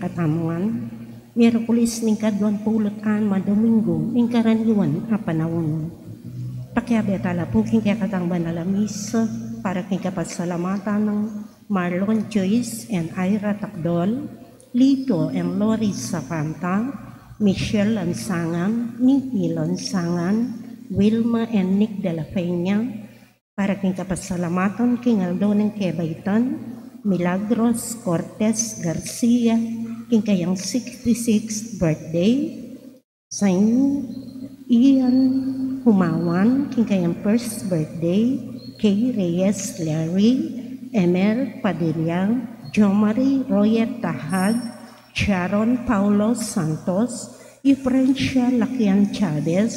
katamuan, Miyerkules ning kadwan pulutan madomingo ning karaniwan a panahon. Pakiabetala po king katang banalamis para king kapasalamatan ng Marlon Joyce and Ira Takdol, Lito and Lori Sapanta, Michelle Lansangan, Nicky Lansangan, Wilma and Nick de la Peña, para king kapasalamatan king Aldo ng Kebaitan, Milagros Cortez Garcia, king kayang 66th birthday, Saint Ian Humawan, king kayang first birthday, Kay Reyes Larry, Emel Padilla, Jomari Royet Tahad, Sharon Paulo Santos, Ifrencia Lakian Chavez,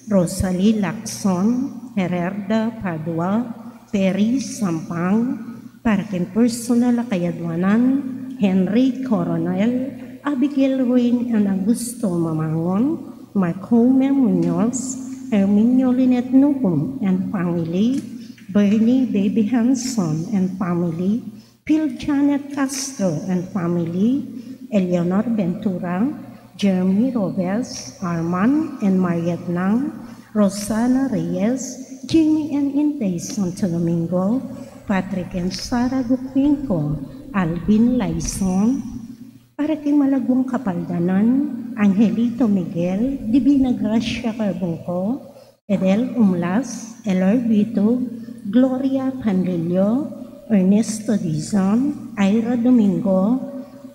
Rosalie Lacson, Hererda Padua, Perry Sampang, para kin personal kayadwanan, Henry Coronel, Abigail Ruin and Augusto Mamangon, Marcome Munoz, Herminio Linet Nukum and family, Bernie Baby Hanson and family, Phil Janet Castro and family, Eleanor Ventura, Jeremy Robes, Arman and Mariette Nang, Rosana Reyes, Jimmy and Intay Santo Domingo, Patrick and Sara Gupinko, Alvin Laison, para kay Malagwang Kapaldanan, Angelito Miguel, Divina Gracia Carbungco, Edel Umlas, Elor Vito, Gloria Pandillo, Ernesto Dizon, Ira Domingo,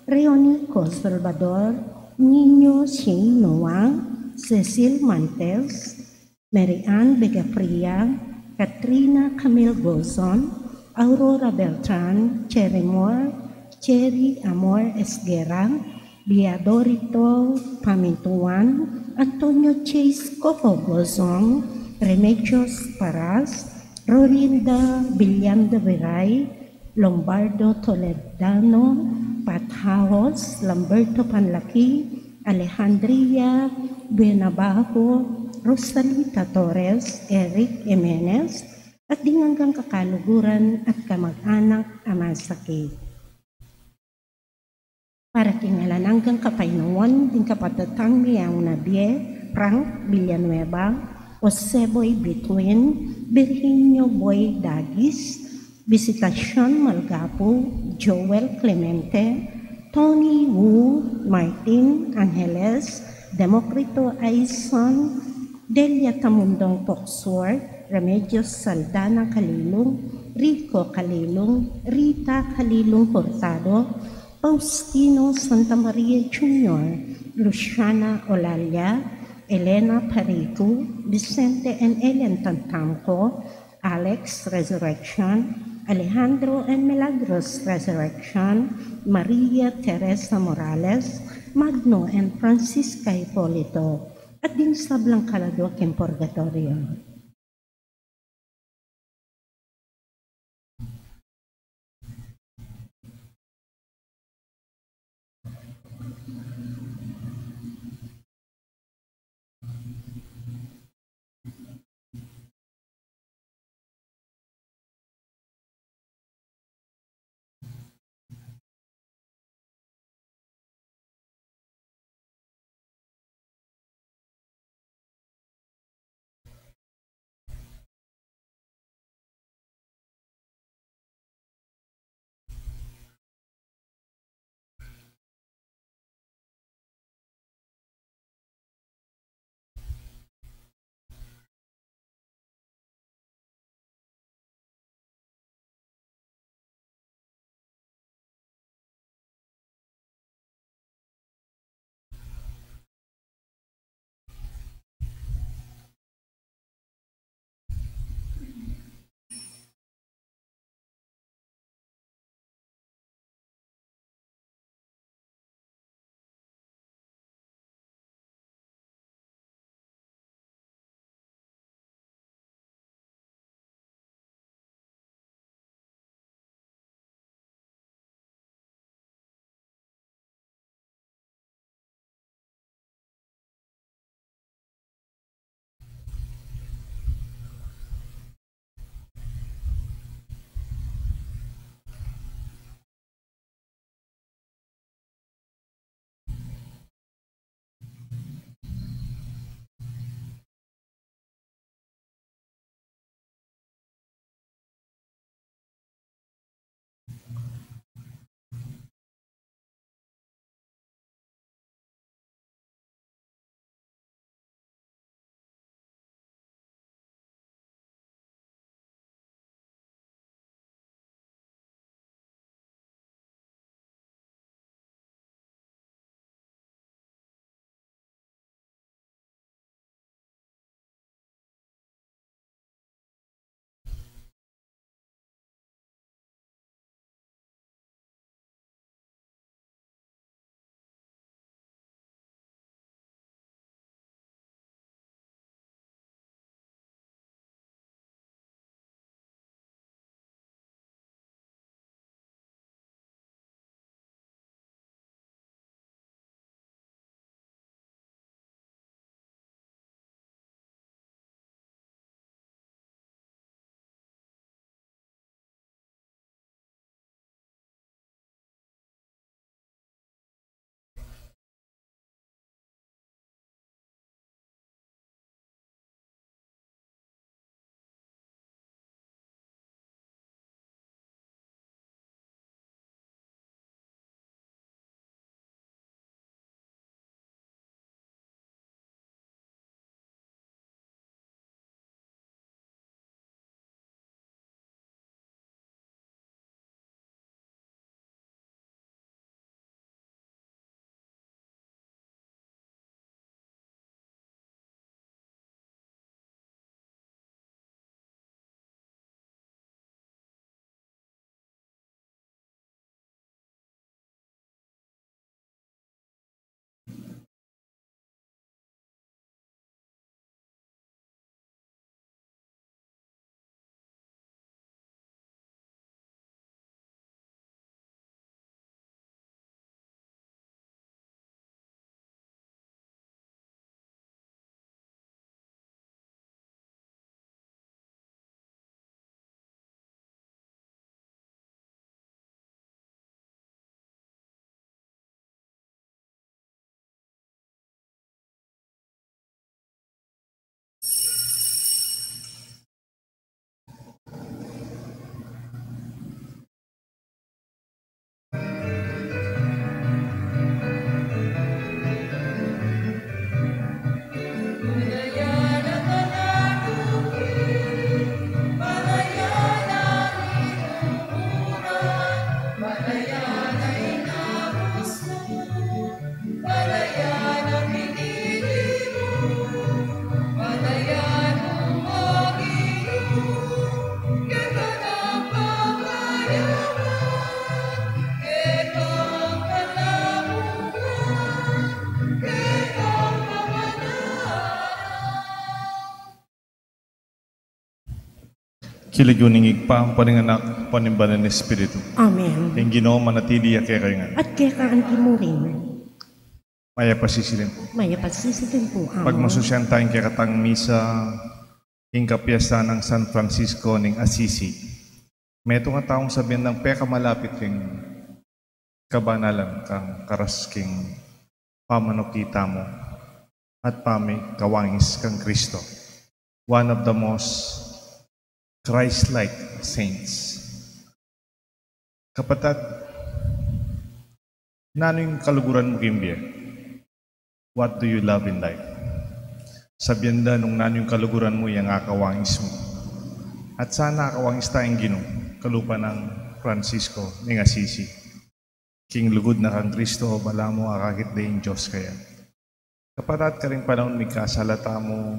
Reonico Salvador, Nino Sinoa, Cecil Montes, Mary Ann Begapria, Katrina Camille Gozon, Aurora Beltran, Cherry Moore, Cherry Amor Esguera, Biadorito Pamintuan, Antonio Chase Coco Gozon, Remedios Paras, Rolinda Villanda Viray, Lombardo Toledano, Pathawos, Lamberto Panlaki, Alejandria Buenabajo, Rosalita Torres, Eric Jimenez, at dinganggang kakaluguran at kamag-anak amasakit. Para kingalananggang kapainuan, din kapatatang miyang nabie, Frank Villanueva, Oseboy Between, Virginio Boy Dagis, Visitasyon Malgapo, Joel Clemente, Tony Wu, Martin Angeles, Democrito Aison, Delia Tamundong Poksword, Remedios Saldana Kalilong, Rico Kalilong, Rita Kalilong Hurtado, Faustino Santa Maria Jr., Luciana Olalia, Elena Parico, Vicente and Ellen Tantamco, Alex Resurrection, Alejandro and Milagros Resurrection, Maria Teresa Morales, Magno and Francisca Hipolito, at din sa Blancalador in Purgatorio. Siliguningig pa ang paninganak, panimbanan ng Espiritu. Amen. Yung Ginoo manatili at kaya nga. At kaya kaanti mo rin. Maya pasisilin po. Maya pasisitin po. Pag masusyan tayong kikatang misa, yung kapiesta ng San Francisco ng Assisi. May ito nga taong sabihin ng peka malapit yung kabanalan kang karasking pamanukita mo at pami kawangis kang Kristo. One of the most Christ-like saints. Kapatid, nano yung kaluguran mo kimbye? What do you love in life? Sabihan da nung nano yung kaluguran mo, yung akawangis mo. At sana akawangis tayong Ginoo, kalupa ng Francisco ng Assisi. King lugod na kang Kristo, bala mo akakit na yung Diyos kaya. Kapatid ka rin panahon may kasalata mo,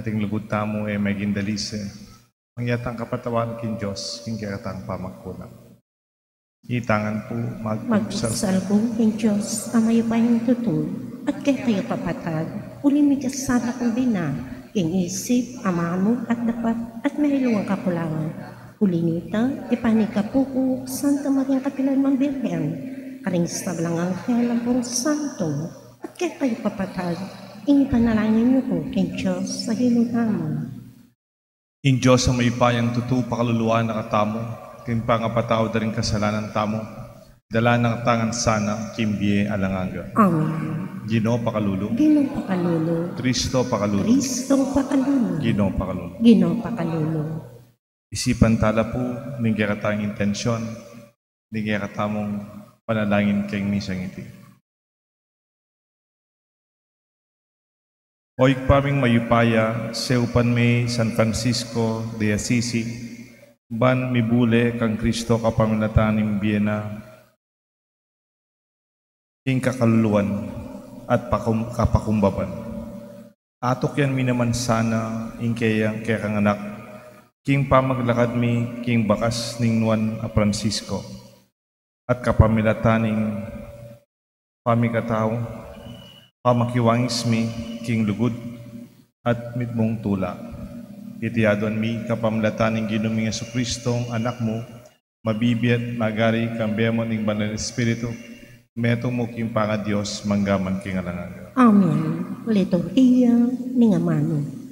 ating lugod ta mo may gindalise. Mangyatang kapatawan king Diyos, king kayatang pamagkulang. Itangan po, Mag-usal ko king Diyos, amayo pa yung tutul, at kaya kayo kapatid, uli may kasala kong bina, king isip, amamo, at dapat, at may iluwang kakulangan. Uli nita, ipanika po ko, Santa Maria Kapilan ng Birhen, karing stablang anghel ang pong santo, at kaya kayo kapatid, inipanalangin niyo po king Diyos sa hinunamon. In Diyos ang may payang tutu pakaluluwa na katamo, kin pangapatao da rin kasalanan tamo, dala ng tangan sana, kimbye alangaga. Amen. Ginoo pakalulo, Ginoo pakalulo, Kristo pakalulo, Kristo pakalulo, Ginoo pakalulo. Ginoo pakalulo. Isipan tala po, ng katang intensyon, ng katamong panalangin kay misang iti. Oik paming mayupaya, seupan may San Francisco de Assisi, ban mibule kang Kristo kapamanatanim biyena, ing kakaluluan at kapakumbaban. Atok yan minaman sana, ing kaya kang anak, king pamaglakad mi, king bakas ning Juan a Francisco, at kapamilataning pamikatao, pamakiwangis mi, king lugod, at mitmong tula. Itiyadon mi, kapamlataning ginuming Yesu Kristong anak mo, mabibiyat, magari, kambiyamon ng banal na Espiritu, meto mo king panga Diyos, manggaman king alangaga. Amen. Liturhiya ni Amano.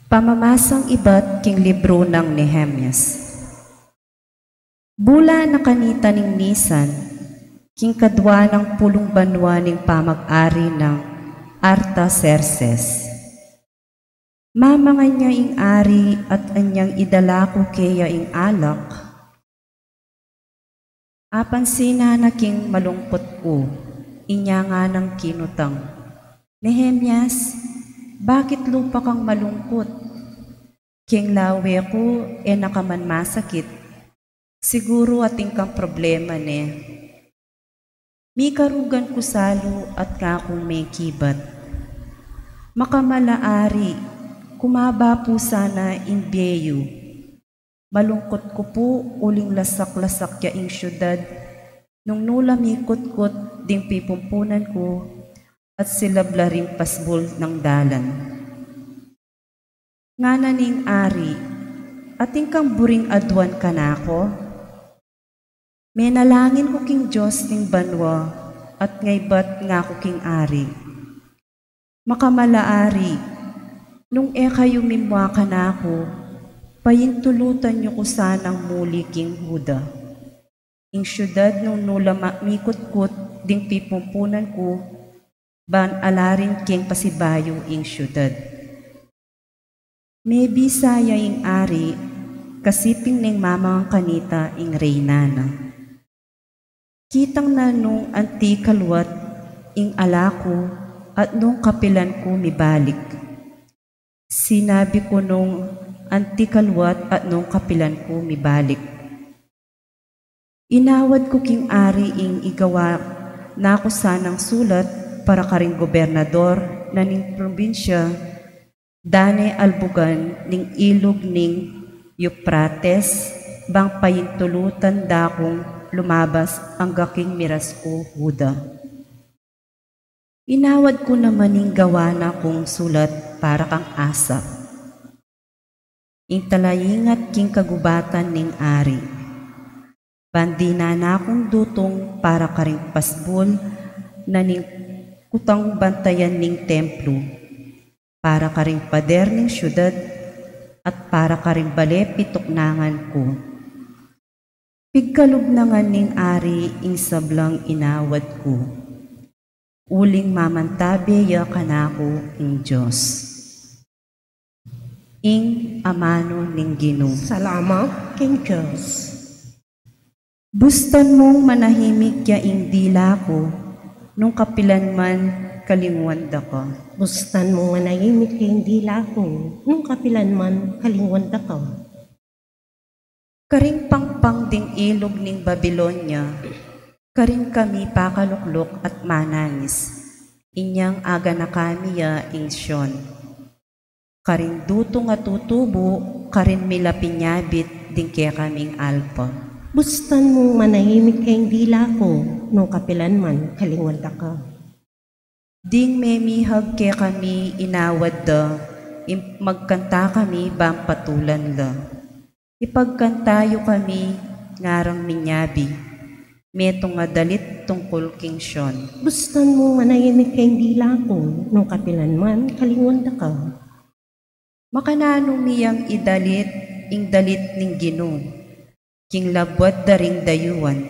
Pamamasang iba't king libro ng Nehemias. Bula na kanita ning nisan, king kadwa ng pulong banwa ning pamag-ari ng Artaxerxes. Mamangan niya ing ari at anyang idalako kaya ing alak. Apansina na king malungkot ko, inya nga ng kinutang. Nehemias, bakit lupa kang malungkot? King lawe ko nakaman masakit. Siguro ating kang problema ne. Mi karugan ko salo at kakong may kibat. Makamalaari, kumaba po sana in beyo. Malungkot ko po uling lasak-lasak ya ing syudad. Nung nulamikot-kot ding pipumpunan ko at silabla rin pasbol ng dalan. Nga na ning ari, ating kang buring adwan ka na ako. Menalangin ko king Diyos ning banwa, at ngaybat nga ko king ari. Makamalaari, nung kayo mimwa ka na ako, payintulutan niyo ko sanang muli king Huda. Ing syudad nung nulama mikot-kot ding pipumpunan ko, ban alarin king pasibayo ing syudad. May bisaya ing ari, kasiping ning mamang kanita ing reynana. Kitang na nung anti kalwat ing alako at nung kapilan ko mibalik. Sinabi ko nung anti kalwat at nung kapilan ko mibalik. Inawad ko king ari ing igawa na ako sanang sulat para karing gobernador na ning probinsya, dane albugan ning ilog ning Euphrates, bang payintulutan dakong lumabas ang gaking miras ko, Huda. Inawad ko naman ning gawa na kong sulat para kang asa. Ing talayingat king kagubatan ning ari. Bandina na akong dutong para karing pasbol na ning kutang bantayan ning templo, para karing pader ning syudad at para karing bale pituknangan ko. Pigkalubnangan ning ari ing sablang inawad ko. Uling mamantabi ya kanako ing Diyos. Ing amano ning Ginoo. Salamat king Diyos. Bustan mong manahimik ya ing dila ko, nung kapilan man kalingwanda ka. Bustan mo manahimik kay dila ko, nung kapilan man kalingwanda ka. Karing pangpang ding ilog ning Babilonya, karing kami pakaluklok at mananis, inyang aga na kami ya ing Sion. Karing duto nga tutubo, karing milapinyabit ding kaya kaming alpa. Bustan mo manahimik kay dila ko, nung kapilan man kalingwanda ka. Ding memihag kaya kami inawad da, magkanta kami bang patulan la. Ipagkantayo kami ngarang minyabi, metong nga dalit tungkol king Sion. Bustan mo manahimik kay dila ko, nung kapilan man kalingwanda ka. Makanano miyang idalit, ing dalit ning Ginoo, king labwat daring dayuan.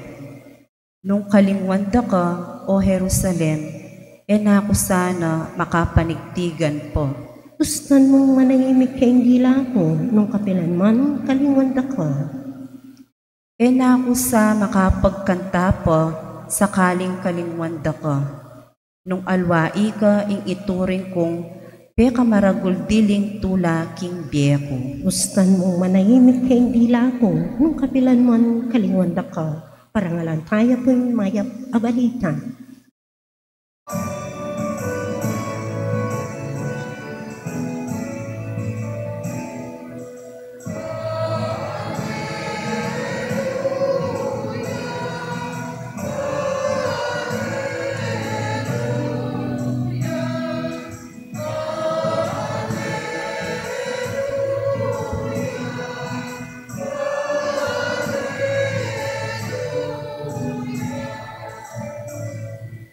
Nung kalingwanda ka, o Jerusalem, nako sana makapanigtigan po. Bustan mo manahimik kay dila ko, nung kapilan man kalingwanda ka. Nako sa makapagkanta po, sakaling kalingwanda ka. Nung alwai ka, ing ituring kong peka maragul diling tula king biyeko. Bustan mo manahimik kay dila ko, nung kapilan man kalingwanda ka. Parangalan tayo po'y mayap abalita.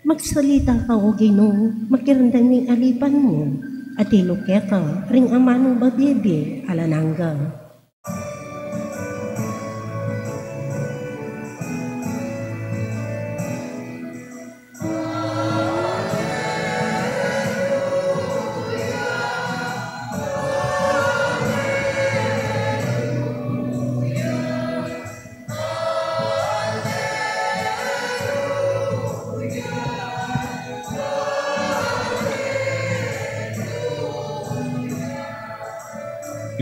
Magsalita ka o Ginoo, makiramdam ng alipan mo, at ilukya ka, ring amanong babibi, alanangga.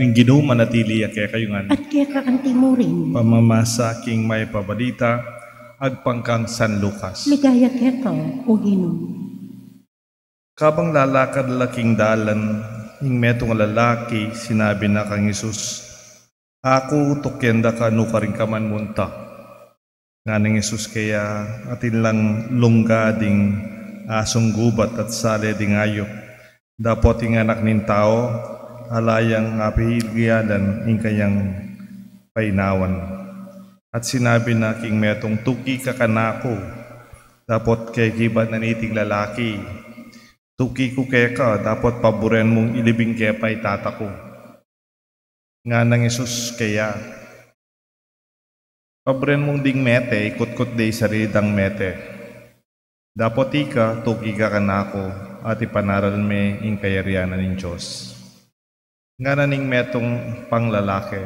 Ing Ginoo manatili kaya kayungan. At kaya kakanti mo rin, Pamamasa king may pabalita, agpangkang San Lucas. ligaya kaya ka o Ginoo. Kabang lalakad laking dalan, ing metong lalaki, sinabi na kang Isus, ako tukyenda ka no ka rin ka man munta. Nga ng Isus kaya atin lang lungga ding asong gubat at sale ding ayok. Dapot ing anak nin tao, alayang apihilgiadan ing kayang painawan. At sinabi na king metong tuki ka kanako, dapot kay gibat na niting lalaki, tuki ko kaya ka, dapat paboren mong ilibing kaya pa'y tata ko. Nga nang Isus kaya, paboren mong ding mete, ikot-kot day sa ridang mete. Dapat ika, tuki ka kanako, at ipanaral me ing kayarianan ng Diyos. Nga naning metong panglalaki,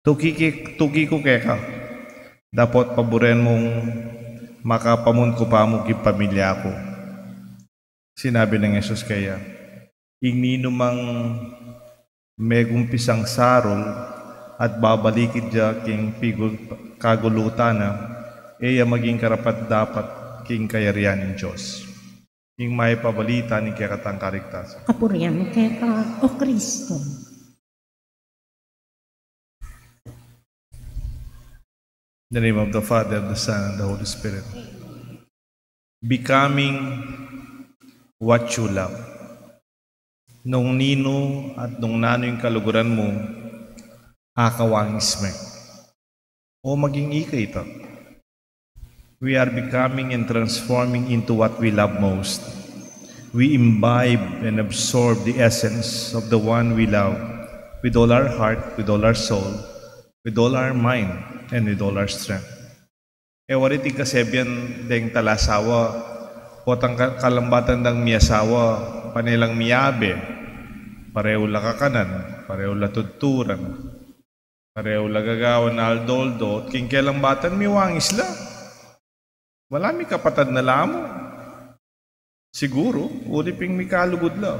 tuki ko kaya ka, dapat paboren mong makapamun ko pa mo pamilya ko. Sinabi ng Yesus kaya, ing ninumang megumpisang sarol at babalikid diya king kagulutana, iya maging karapat dapat king kayarian ng Diyos. Ing may pabalita ni kaya katang karigtasan. Kapurihan kaya ka o Kristo. In the name of the Father, the Son, and the Holy Spirit. Becoming what you love. Nung nino at nung nano yung kaluguran mo, akawangis mo. O maging ikay ito. We are becoming and transforming into what we love most. We imbibe and absorb the essence of the one we love with all our heart, with all our soul, with all our mind, and with all our strength. Wariti kasebyan deng talasawa, potang kalambatan dang miyasawa, panilang miyabe, pareho la kakanan, pareho la tuturan, pareho la gagawan na aldoldo, at kingkelambatan miwangis la. Wala mi kapatad na lamo. Siguro, uliping mi kalugod la.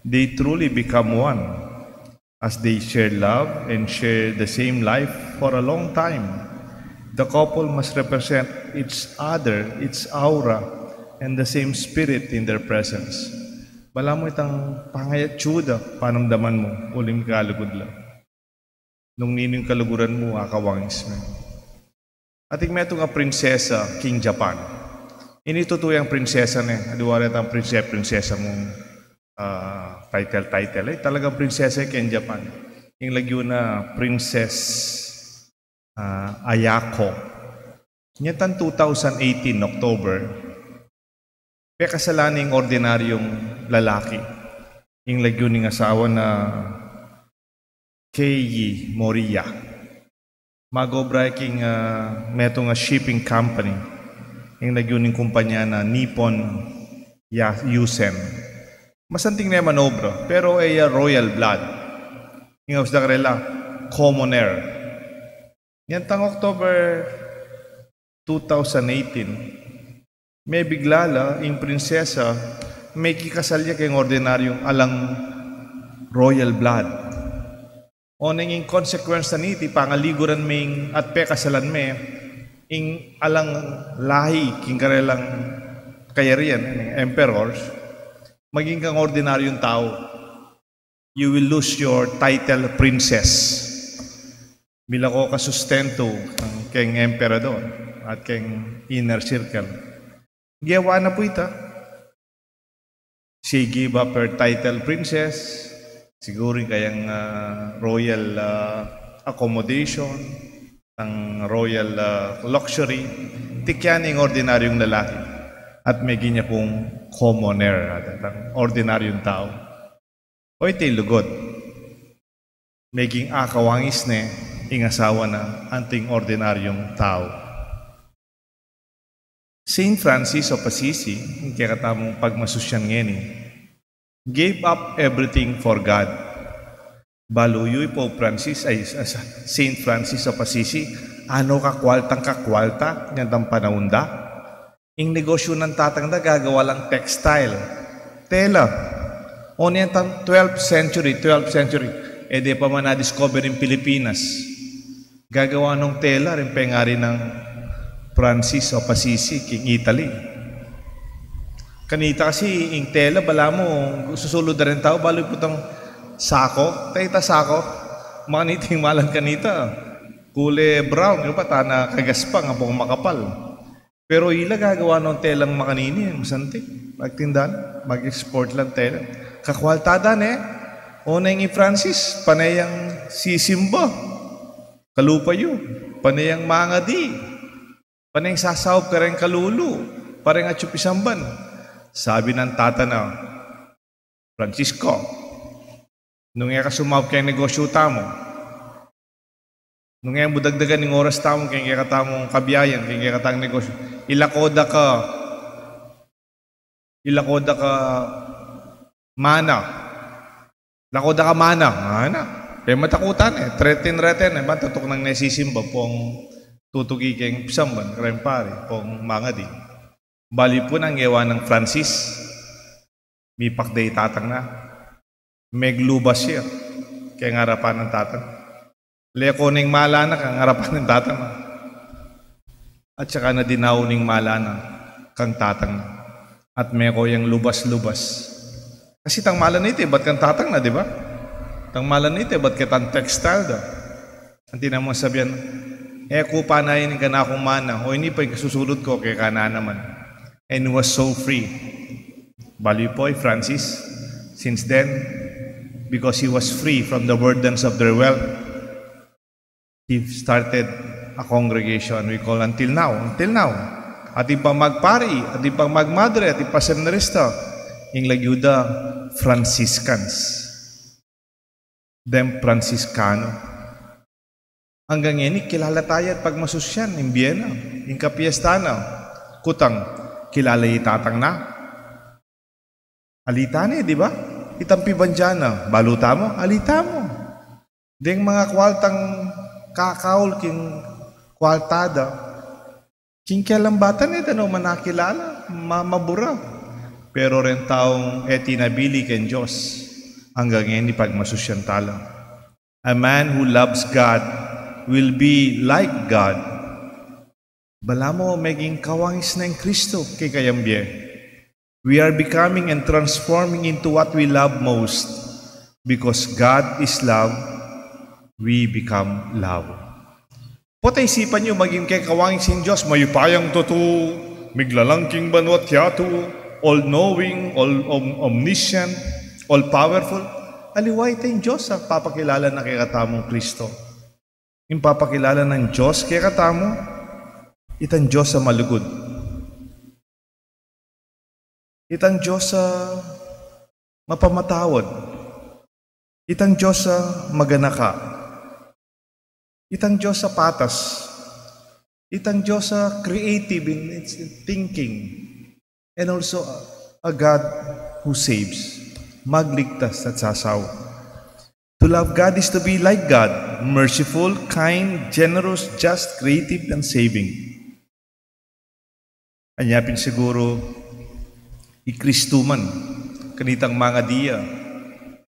They truly become one as they share love and share the same life for a long time. The couple must represent each other, its aura, and the same spirit in their presence. Bala mo itang pangayat tsuda, panamdaman mo, ulim kalugod lang. Nung nino yung kaluguran mo, akawangis mo. Ating meto nga prinsesa, King Japan. Initutuyang prinsesa na, adiwala itang prinsesa mong title. Talagang prinsesa King Japan. Yung lagyo na Princess Ayako. Nyatan 2018, October, kasalanan yung ordinaryong lalaki. Yung lagyo ng asawa na Kei Moriya. Mag-o-breaking meto nga shipping company. Yung lagyo ng kumpanya na Nippon Yusen. Masanting na manobra, pero ay royal blood. Yung usda karela, commoner. Yan tang October 2018, may biglala, yung prinsesa, may kikasalya kayong ordinaryong alang royal blood. O nanging consequence na niti, pangaliguran may at pekasalan may, ing alang lahi, king karelang kayarian, emperors, maging kang ordinaryong tao, you will lose your title princess. Bila ko kasustento ang keng emperador at keng inner circle. Giyawa na po ita. She give up her title princess, siguro kayang royal accommodation, ang royal luxury, tikyan ng ordinaryong lalaki at may ginya pong commoner at ang ordinaryong tao. O ito'y lugod. Maging akawangis na ingasawa na anting ordinaryong tao. Saint Francis of Assisi, yung kaya katamong pagmasusyan ngayon, gave up everything for God. Baluyoy po Francis ay Saint Francis of Assisi, ano kakwalta, niyang panahon da. Yung negosyo ng tatang na gagawa lang textile, tela. O niyan 12th century, di pa man na-discover in Pilipinas. Gagawa ng tela, rin pengari ng Francis of Assisi, King Italy. Kanita kasi, yung tela, bala mo, susulod na rin tao, baloy putang sako, taita sako, maniting malang kanita, kule brown, yung pata na kagaspang, apong makapal. Pero ila gagawa ng telang makanini, masantik, magtindan, mag-export lang tela. Kakwaltadan una yung Francis, panayang sisimba, kalupayo, panayang mangadi, panayang sasawap ka rin kalulu, parang atsupisamban. Sabi ng tatana, Francisco, nung nga kasumawap kayong negosyo tamo, nung nga budagdagan ng oras tamo, kaya nga katamong kabiyayan, kaya nga katang negosyo, ilakoda ka mana. Lakoda ka mana. Kaya matakutan Treten, tutok nang nasisimba pong tutugi kayong pisamban, karayang pari, pong mangadi. Bali po nang ewa ng Francis, may pakday tatang na. Meglubas siya, kaya ngarapan ng tatang. Leko ning malana, kang ngarapan ng tatang na. At saka na dinaw ning malana, kang tatang na. At may ko yung lubas-lubas. Kasi tang malan ito, ba't kang tatang na, di ba? Tang malan ito, ba't kitang textile da? Ang tinamang sabihan, Ko panayin ka na akong mana. O hindi pa susulod ko kay kana naman. And was so free. Bali po Francis, since then, because he was free from the burdens of their wealth, he started a congregation we call until now. Ating pang magpari, ating pang magmadre, ating pa seminarista, yung lagyuda Franciscans. Them Franciscano. Hanggang yan, kilala tayo at pagmasusyan, yung Vienna, yung kapiestana, kutang, kilala itatang na. Alita na di ba? Itampi bandyana, baluta mo, alita mo. Deng mga kwaltang kakaul, king kwaltada, king kialambatan no manakilala, mabura. Pero rin taong etinabili ken Diyos, hanggang ngayon ipagmasusyan tala. A man who loves God will be like God. Bala mo, maging kawangis na yung Kristo kay kayambye. We are becoming and transforming into what we love most. Because God is love, we become love. Potay isipan nyo, maging kay kawangis ng Diyos, mayupayang totoo, miglalangking banwat yato, all-knowing, all-omniscient, all-powerful. Aliway tayong Diyos ang papakilala na kay katamong Kristo. Yung papakilala ng Diyos kay katamo, itang Diyos sa malugod. Itang Diyos sa mapamatawad. Itang Diyos sa maganaka. Itang Diyos sa patas. Itang Diyos sa creative in its thinking. And also a God who saves. Magligtas at sasaw. To love God is to be like God, merciful, kind, generous, just, creative, and saving. Anyapin siguro, ikristuman, kanitang mga diya.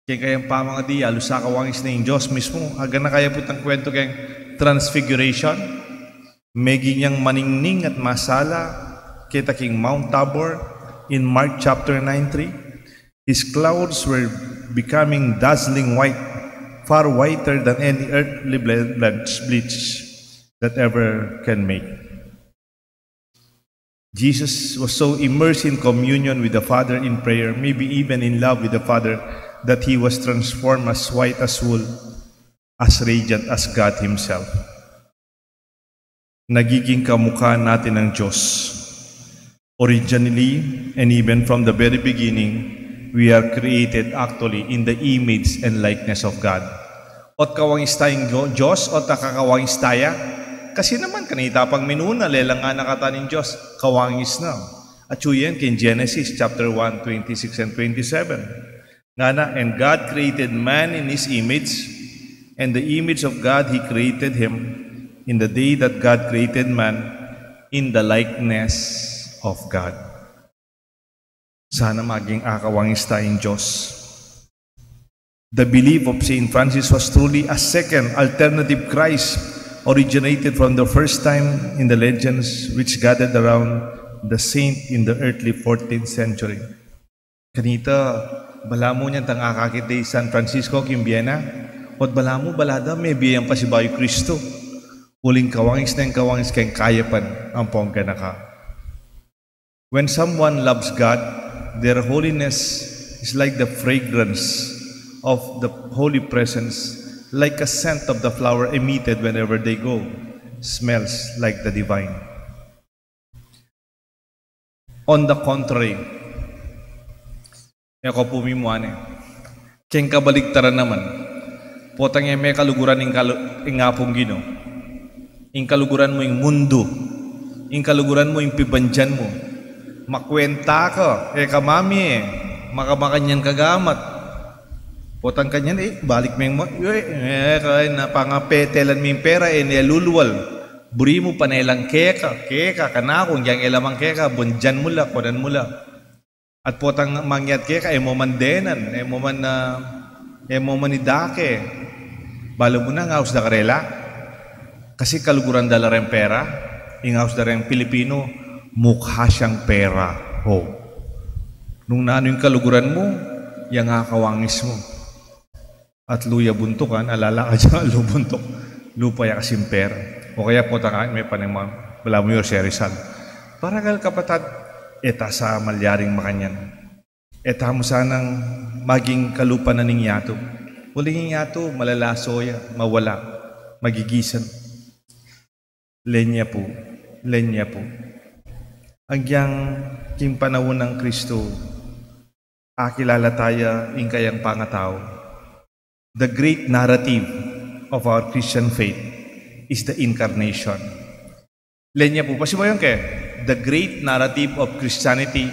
Kaya kayang pa mga diya, lusakawangis na yung Diyos mismo. Aga na kaya putang kwento kayang transfiguration, meging niyang maningning at masala, kita king Mount Tabor, in Mark chapter 9:3. His clouds were becoming dazzling white, far whiter than any earthly bleach that ever can make. Jesus was so immersed in communion with the Father in prayer, maybe even in love with the Father, that he was transformed as white as wool, as radiant as God Himself. Nagiging kamukha natin ng Diyos. Originally, and even from the very beginning, we are created actually in the image and likeness of God. Ot kawangis tayong Diyos, ot nakakawangis taya. Kasi naman, kanita pang minuna, lelang nga nakataning Diyos, kawangis na. At yun in Genesis chapter 1, 26 and 27. Nga na, and God created man in His image, and the image of God He created him. In the day that God created man, in the likeness of God. Sana maging akawangis tayong Diyos. The belief of St. Francis was truly a second alternative Christ, originated from the first time in the legends which gathered around the saint in the early 14th century. Kanita, bala mo niyan tang akakitay San Francisco kim Vienna, at bala mo balada may biyayang pa si Bayo Kristo. Uling kawangis na yung kawangis kayong kayapan ang pongga na ka. When someone loves God, their holiness is like the fragrance of the holy presence, like a scent of the flower emitted whenever they go, smells like the divine. On the contrary, ako pumimuan keng kabaligtaran naman, potang may kaluguran ng ngapong Gino, ing kaluguran mo yung mundo, ing kaluguran mo yung pibandyan mo, makwenta ka, kamami makabakanyan kagamat. Potang kanyan, balik mo yung kaya na pangapetelan mo yung pera, niluluwal. Buri mo panelang keka kanakong, yang ilamang keka, bundyan mula, kunan mula. At potang mangyat keka, mo mandenan, mo man idake. Balo mo na, ngaus da karela. Kasi kaluguran dala rin pera, ingaus da rin Pilipino, mukha siyang pera. Nung naano yung kaluguran mo, yung kakawangis mo. At luya buntukan, alala ka dyan, lubuntok, lupaya kasimper. O kaya po tangaan may panang wala mo yung Rizal. Paragal kapatad, eta sa malyaring makanyan. Eta mo sanang maging kalupan na ning yato. Huling yato, malalasoya, mawala, magigisan. Lenya po. Agyang king panahon ng Kristo, akilala tayo in kayang pangatao. The great narrative of our Christian faith is the incarnation. Lenya po, pasibayon kaya? The great narrative of Christianity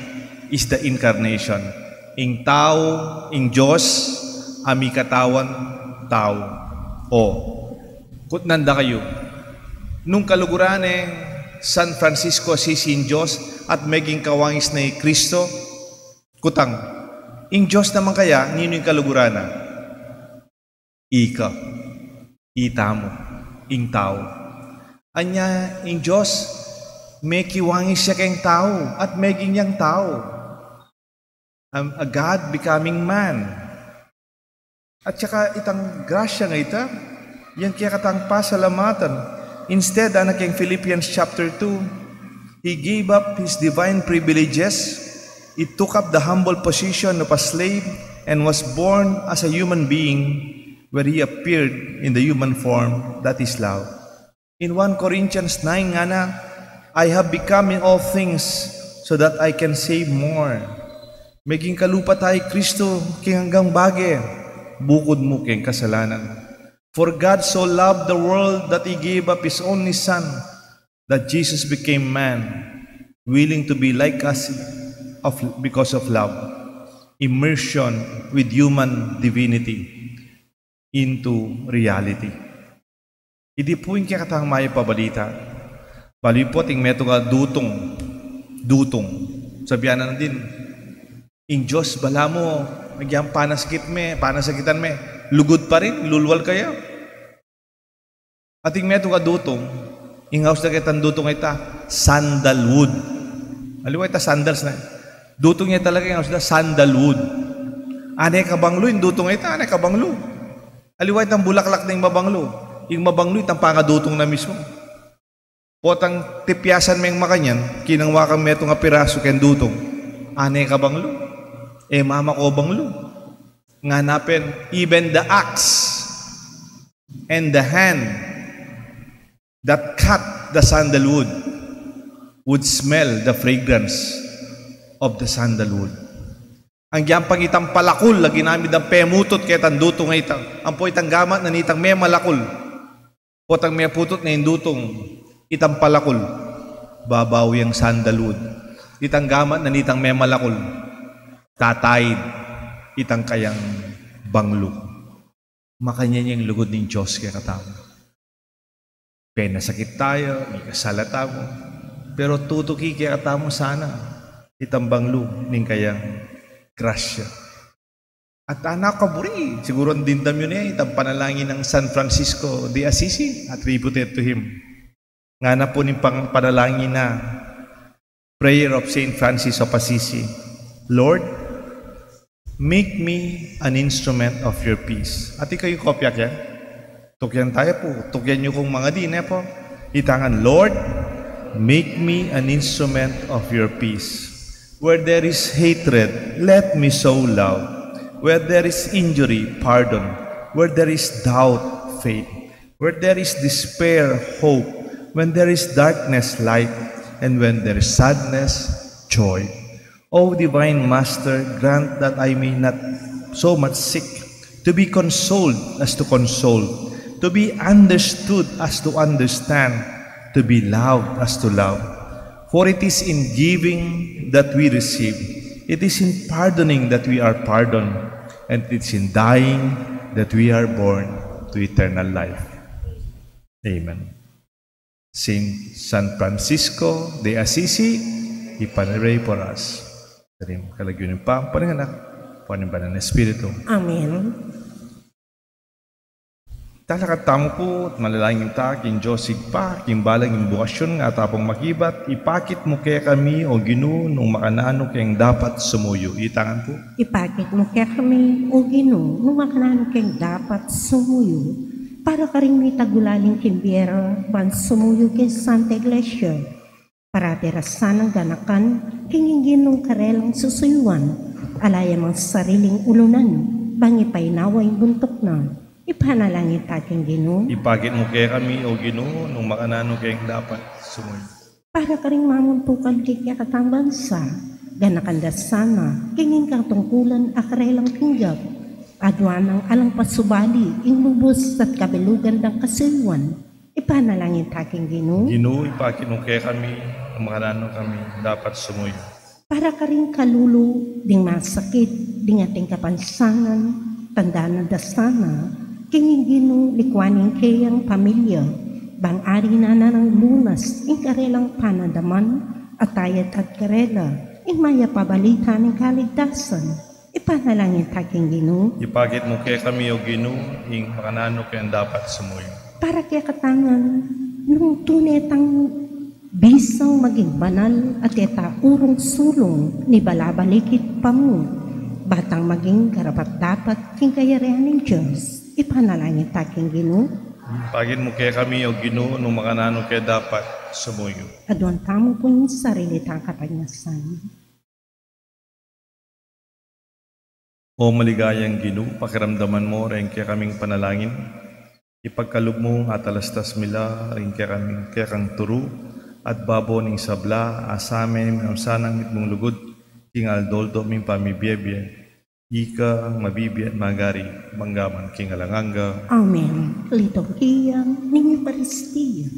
is the incarnation. Ing tao, ing Diyos, ami katawan, tao. O, kutnanda kayo. Nung kaluguran San Francisco Assisi in Diyos at maging kawangis na Kristo, kutang, ing Diyos naman kaya, nino yung kaluguran na? Ika, itamo, ing tao. Anya, ing Diyos, may kiwangis siya kayong tao at maging niyang tao. A God becoming man. At saka itang grasya nga ita, yan kaya katang pasalamatan. Instead, anak yung Philippians chapter 2, He gave up His divine privileges. He took up the humble position of a slave and was born as a human being where He appeared in the human form, that is love. In 1 Corinthians 9, nga I have become in all things so that I can save more. Maging kalupa tayo, Kristo, king hanggang bagay, bukod mo king kasalanan. For God so loved the world that He gave up His only Son, that Jesus became man, willing to be like us because of love. Immersion with human divinity into reality. Hindi po yung kakatang may pabalita. Bali po ting meto nga dutong. Sabihan na din, in Diyos, bala mo, nagyang panasakitan me, lugod pa rin, lulwal kaya. Ating meto ka dutong, inghaws na kitang dutong ita, sandalwood. Aliwa ita sandals na. Dutong niya talaga inghaws na sandalwood. Anay kabanglo, yung dutong ita, anay kabanglo. Aliwa itang bulaklak na yung mabanglo. Yung mabanglo, itang pangadutong na mismo. Potang tipyasan may makanyan, kinangwa kang meto nga piraso kayang dutong. Anay kabanglo. Mama ko banglo. Nganapin, even the axe and the hand that cut the sandalwood would smell the fragrance of the sandalwood. Ang giyampang itang palakul, lagi namin ang pemutot kaya tandutong nga itang. Ang po itang gamat na nitang may malakul. O tang may putot na indutong itang palakul. Babawi ang sandalwood. Itang gamat na nitang may malakul. Tatayid. Itang kayang banglo. Makanya niyang lugod ng Diyos kaya katamo. Kaya nasakit tayo, may kasalata mo. Pero tutuki kaya katamo sana. Itang banglo ng kayang grasya. At anak kaburi, siguro din dam yun itang panalangin ng San Francisco de Assisi, attributed to him. Nga na po ng panalangin na prayer of Saint Francis of Assisi. Lord, make me an instrument of your peace. At ikaw yung kopya kaya? Tukyan tayo po. Tukyan nyo kong mga din po. Itangan, Lord, make me an instrument of your peace. Where there is hatred, let me sow love. Where there is injury, pardon. Where there is doubt, faith. Where there is despair, hope. When there is darkness, light. And when there is sadness, joy. O Divine Master, grant that I may not so much seek to be consoled as to console, to be understood as to understand, to be loved as to love. For it is in giving that we receive, it is in pardoning that we are pardoned, and it is in dying that we are born to eternal life. Amen. Saint San Francisco de Assisi, ipanray for us. Darim kalagyan ng panganak, panimbanan ng Espiritu. Amen. Talakat tamo po, at malalangin ta, king Diyos sigpa, king balang yung bukasyon nga tapong makibat, ipakit mo kaya kami o Ginoo nung makanano kayang dapat sumuyo. Itangan po. Ipakit mo kaya kami, o Ginoo, nung makanano kayong dapat sumuyo. para ka rin may tagulaling kimbiyera ban sumuyo kay Santa Iglesia, para tirasan ng ganakan, hingingin ng karelang susuyuan, alaya mang sariling ulunan, bangi painawa yung buntok na, ipanalangin taking Ginoo. Ipagit mo kaya kami, O Ginoo, nung makanano kayang dapat sumoy. Para ka rin mamuntukan kay kakatang bansa, ganakan dasana, kinging katungkulan akarelang pinggap, adwan ng alang pasubali, inlubos at kabilugan ng kasuyuan, ipanalangin taking Ginoo. Ginoo, ipagit mo kaya kami, nung makanano kami dapat sumoy. Para ka rin kalulu, ding masakit, ding ating kapansanan, tanda na dasana, kinging Ginoo likwaning kayang pamilya, bang ari na ng lunas, in karelang panadaman, atayat at karela, in maya pabalita ng kaligtasan, ipanalangin taking Ginoo. Ipagit mo kaya kami, O Ginoo, ing makanano kayang dapat sumoy. Para kaya katangan, nung tunetang bisang maging banal at eta urong sulong ni balabalikit pa mo, batang maging karapat-dapat king kayarihan ng Diyos, ipanalangin taking Ginoo. Ipagit mo kaya kami, O Ginoo, nung makanano kaya dapat sumoy. Adwan tamo po yung sarili tang kapanyasan. O maligayang Ginoo, pakiramdaman mo rin kaya kaming panalangin. Ipagkalog mo at alastas mila rin kaya kang turu at babo ning sabla asame minamsanang itmong lugod king aldoldo ming pamibiyebye ika ang mabibi at magari manggaman king alanganga. Amen. Liturgiyang ng Eucharistia.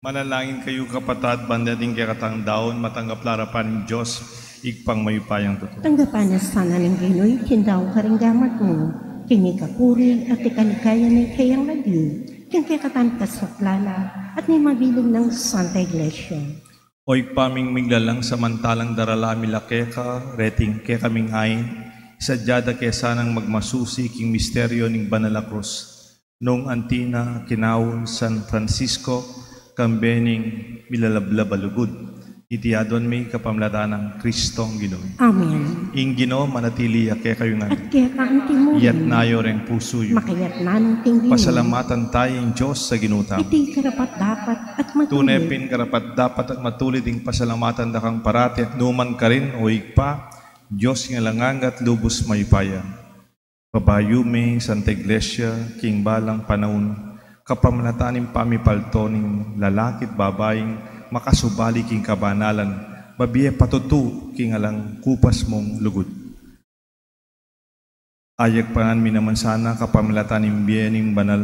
Manalangin kayo kapatad, bandating kaya katang daon, matanggap larapan ng Diyos, ikpang mayupayang totoo. Tanggapan na sana ng Ginoy, tindaw ka rin gamat mo, kini kapuri at ikalikaya ng kayang nagyo, king kaya kasaklala at ni mabiling ng Santa Iglesia. O ikpaming miglalang samantalang daralami lakeka, reting kaya kaming ayin, isadyada kaya sanang magmasusi king misteryo ng Banala Cruz. Noong Antina, Kinawon, San Francisco, kambening milalablabalugod, itiyadon may kapamlatan ng Kristong Ginoo. Amen. Ing Ginoo manatili kaya kayo nga, At kaya ka ang timurin, iyat nayo ring puso yu. makayat na ng tingin, Pasalamatan tayong Diyos sa ginutam. iti karapat dapat at matuloy. Tunepin karapat dapat at matulid ding pasalamatan da kang parati at numan ka rin o ikpa, Diyos nga langang at lubos mayupaya. Babayume, Santa Iglesia, king balang panahon, kapamlataning pamipalto ning lalakit babaeng makasubali king kabanalan, babiye patutu king alang kupas mong lugod. Ayag pangan minaman sana kapamlataning biyening banal,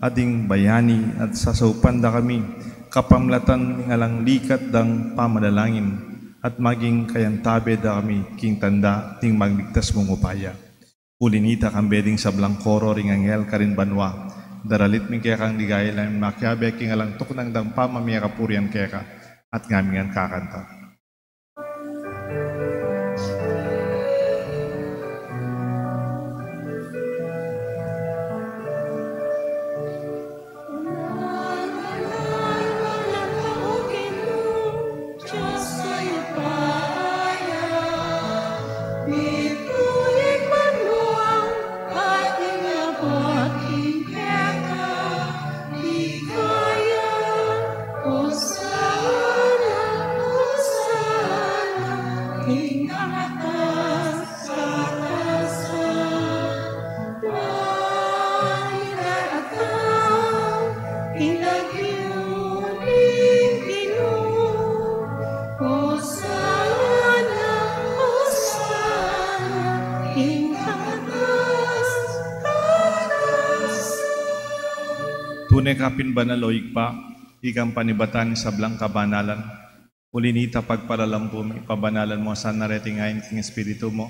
ading bayani at sasaupan da kami, kapamlatan ning alang likat dang pamadalangin, at maging kayantabe da kami king tanda ting magligtas mong upaya. Ulinita kang beding sa blangkoro ring angel karin banwa, daralit min kaya kang ligaya lang makyabe king alang tuknang dang pamamiya kapurian kaya ka at ngamingan kakanta. Tunay kapin banaloig pa, ikang panibatan sa blang kabanalan. Ulinita pagparalampo mo, ipabanalan mo sa naretingayin king Espiritu mo.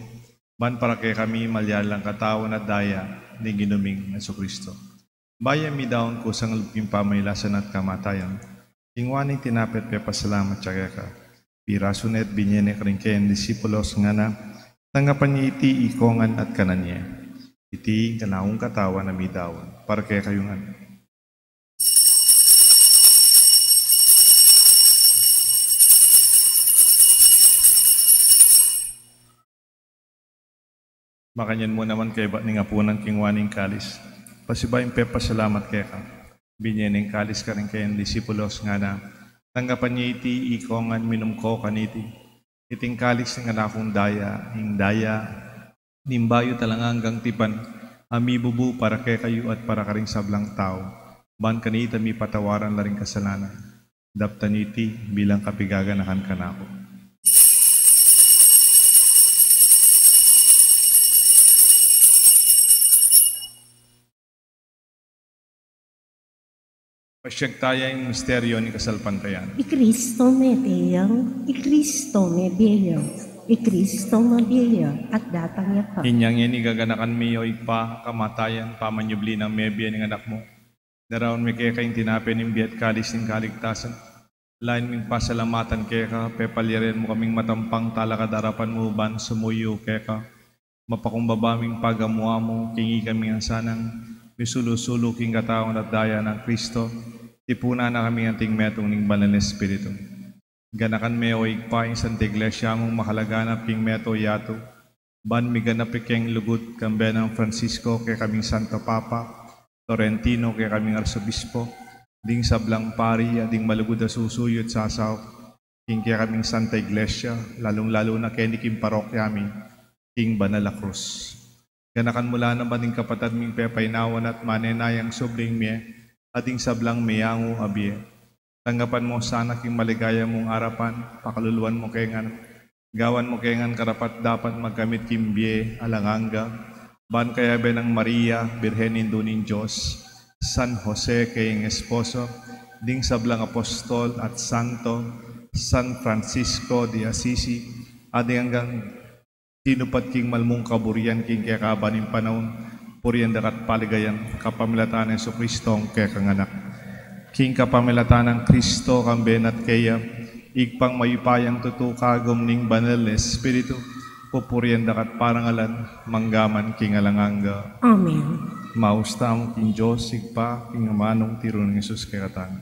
Ban para kay kami malyalang katawan at daya ni ginuming Jesucristo. Bayan mi daon ko sang luping pamaylasan at kamatayan. Ingwaning tinapit pe pasalamat siya ka. Pirasunet binyene kring kayan disipulos nga na tanggapan niya iti ikongan at kananya. Iti kanawang katawan na midawan para kay kayungan. Makanyan mo naman kay ba't nga po ng kingwaning kalis. Pasibayang pepa salamat kay ka. Binyaning kalis ka rin kayang disipulos nga na tanggapan niya iti ikongan minumko kaniti. Iting kalis nga na akong daya, hingdaya, nimbayo talanganggang tipan, amibubu para kay kayo at para karing sablang tao. Ban kanita mi patawaran la ring kasalanan. Daptan iti bilang kapigaganahan ka na ako. Pasyag tayo yung misteryo ni kasalpantayan. I Cristo me biyang, I Cristo me biyang, I Cristo me biyang, at datang niya ka. Inyang yan igaganakan mi o ikpa, kamatayan, pamanyubli ng mebya ng anak mo. Daraon mi kaya kayong tinapin ng biyat kalis ng kaligtasan. Lain ming pasalamatan kaya ka, pepalyarin mo kaming matampang talakadarapan mo ban sumuyo kaya ka. Mapakumbabaming pagamuha mo, kingi kami ang sanang, misulo-sulo king katawang at daya ng Kristo. Tipuna na kami ang tingmetong ning banal na Espiritu. Ganakan me o igpaing Santa Iglesia mong makalaganap king meto yato. Ban mi ganap ikeng lugod kambe ng Francisco kay kaming Santo Papa, Torrentino kay kaming Arsobispo, ding sablang pari at ding malugod na susuyot sa asaw, king kay kaming Santa Iglesia, lalong-lalo na kay ni king parokya amin, king Banal Cruz. Ganakan mula na ba ding kapatad ming pepaynawan at manenayang sobring miye, ating sablang mayango abye. Tanggapan mo sana king maligaya mong arapan, pakaluluan mo kayangan, gawan mo kayangan karapat dapat magkamit kimbye, alanganga, ban kaya be ng Maria, Birhen Indunin Diyos, San Jose kayong esposo, ding sablang apostol at santo, San Francisco de Assisi, ading hanggang tinupat king malmong kaburian king kaya kabaning panahon, puriyan dakat paligayan, kapamilatan ng Jesucristo kaya kanganak. King kapamilatan ng Kristo kamben at kaya, igpang mayupayang tutukagom ning banal na Espiritu, pupuriyan dakat parangalan, manggaman king alanganga. Amen. Mausta ang king Diyos, igpa, king amanong tiro ng Jesus kaya katang.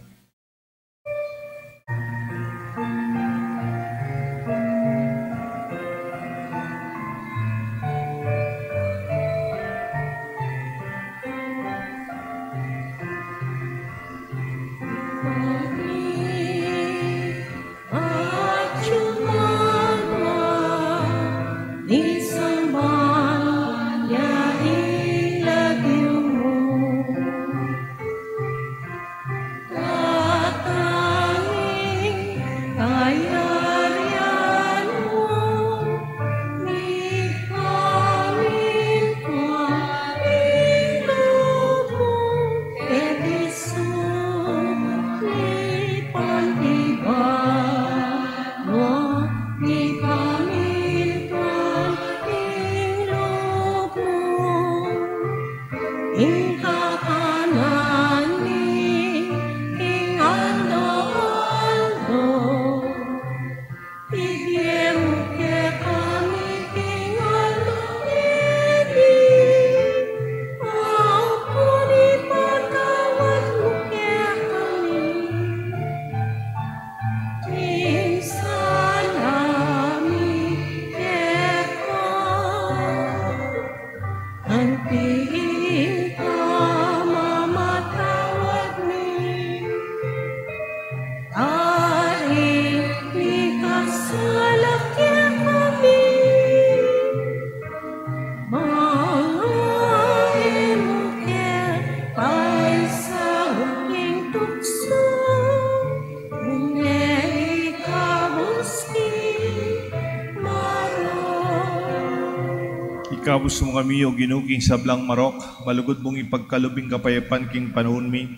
Ikabus mo kami o ginuging sablang marok, malugod mong ipagkalubing kapayapan king panahon mi,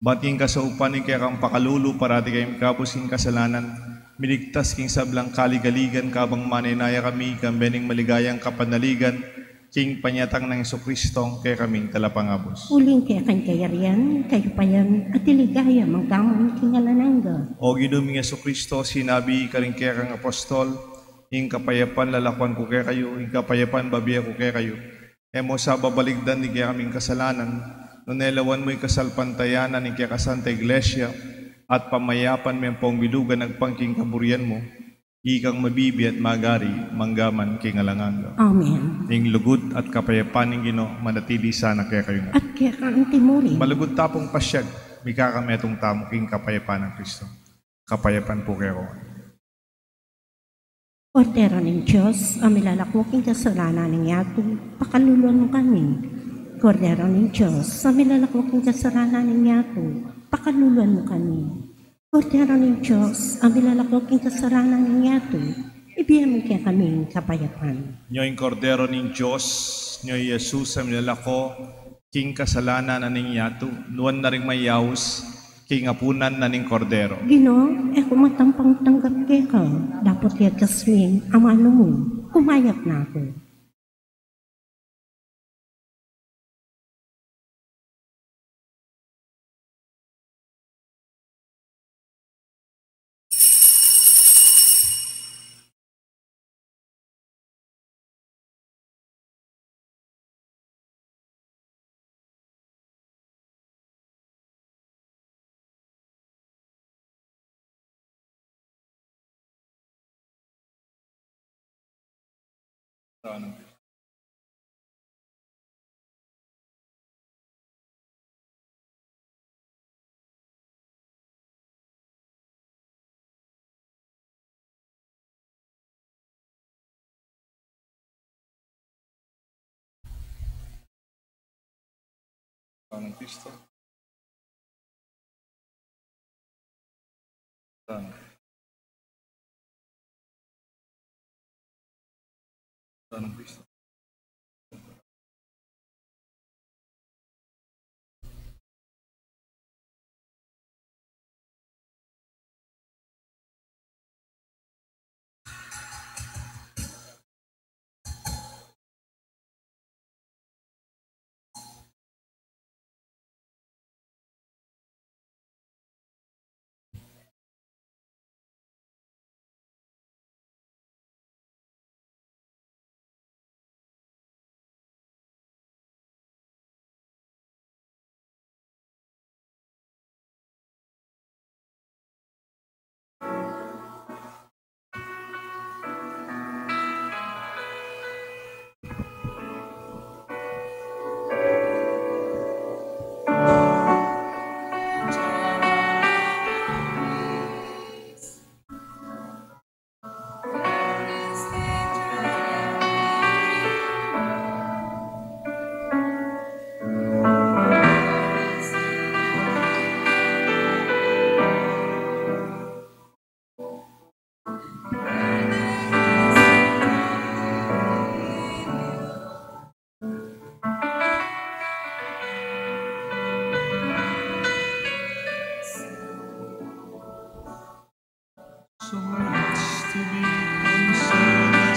Bating ka sa upanin kaya kang pakalulu parati kayong kapusing kasalanan. Miligtas king sablang kaligaligan kabang maninaya kami kambening maligayang kapanaligan. King panyatang ng Jesucristo kaya kaming talapangabos. Uling kaya kan kayarian, kayo payan, at iligaya manggamon kingalananga. O ginuming Jesucristo, sinabi ka rin kaya kang apostol, ing kapayapan lalakwan ko kaya kayo, ing kapayapan babiya ko kaya kayo. Emo sa babaligdan ni kaya kaming kasalanan, nunelawan mo'y kasalpantayanan ni kaya kasanta iglesia, at pamayapan may pong bilugan nagpangking kaburian mo, ikang mabibi at magari, manggaman kingalanganga. Amen. Ing lugod at kapayapan ng Ginoo manatili sana kaya kayo nga. At kaya kang timuri. Malugod tapong pasyag, may kakametong tamo king kapayapan ng Kristo. Kapayapan po kayo. Kordero ng Diyos, ang milalakwaking kasalanan ng yato, pakaluluan mo kami. Kordero ng Diyos, ang milalakwaking kasalanan ng yato, pakaluluan mo kami. Kordero ng Diyos, ang milalakwaking kasalanan ng yato, ibigay mo kaya kaming kapayapan. Nyo'y kordero ng Diyos, nyo'y Jesus ang nilalako, king kasalanan na ning yato, nuwan na rin mayaws, king apunan na ning kordero. Gino, kumatampang tanggap kaya ka, dapat kaya kaswing ang ano mo, kumayap na ako. Ng Kristo. Ng Kristo. So much to be considered,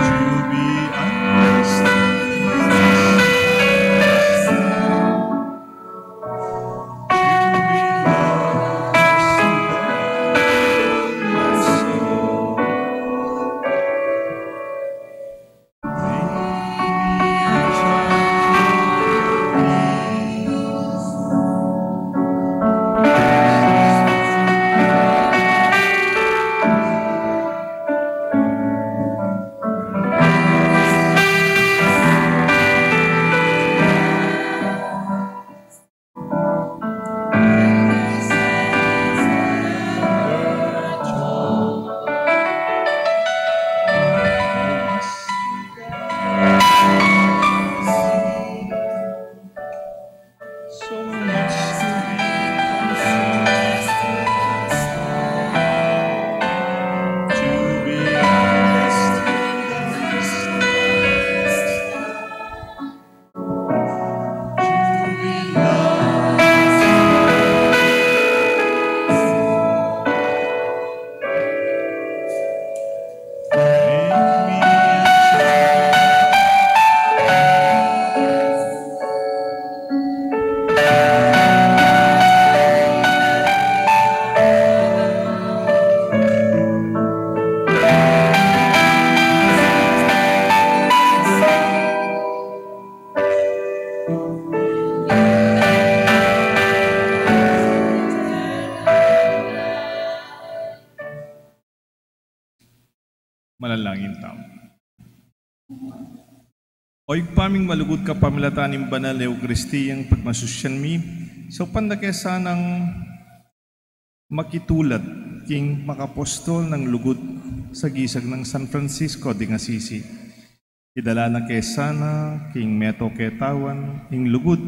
to be understood, to be lost in my soul. Maybe a child. Manalangin tao. Oy paming malugod ka pamilatanim banal Eucharistiyang pagmasusyan mi, so pandake sanang makitulad king makapostol ng lugod sa gisag ng San Francisco de Assisi. Idala na kesana king meto ketawan king lugod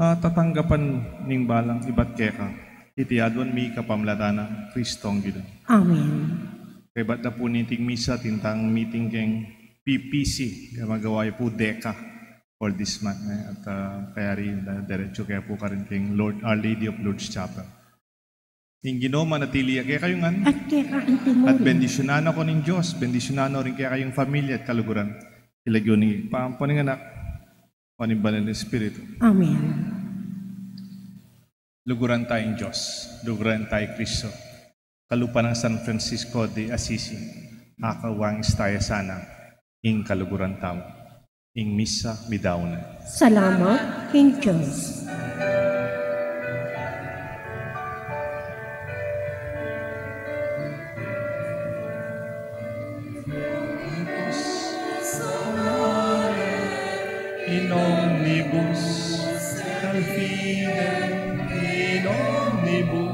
tatanggapan ning balang ibat keka. Itiadwan mi kapamlatana Kristong Gida. Amen. Kaya ba't na po niting misa tintang meeting keng PPC, kaya magawa po DECA for this month. At kaya rin diretso kaya po ka rin keng Lord, Our Lady of Lourdes Chapel. Yung ginoma na tiliya kaya kayo ngan. At kaya kaantimuri. At bendisyonan ako ng Diyos, bendisyonan rin kaya kayong pamilya at kaluguran. Ilagyo ni pampaning anak, panimban ng Espiritu. Amen. Luguran tayong Diyos, luguran tayo Kristo. Kalupa ng San Francisco de Assisi, akawangis tayo sana, ing kaluguran tao, ing misa midawna. Salamat, King Diyos. In omnibus, al fine, in omnibus,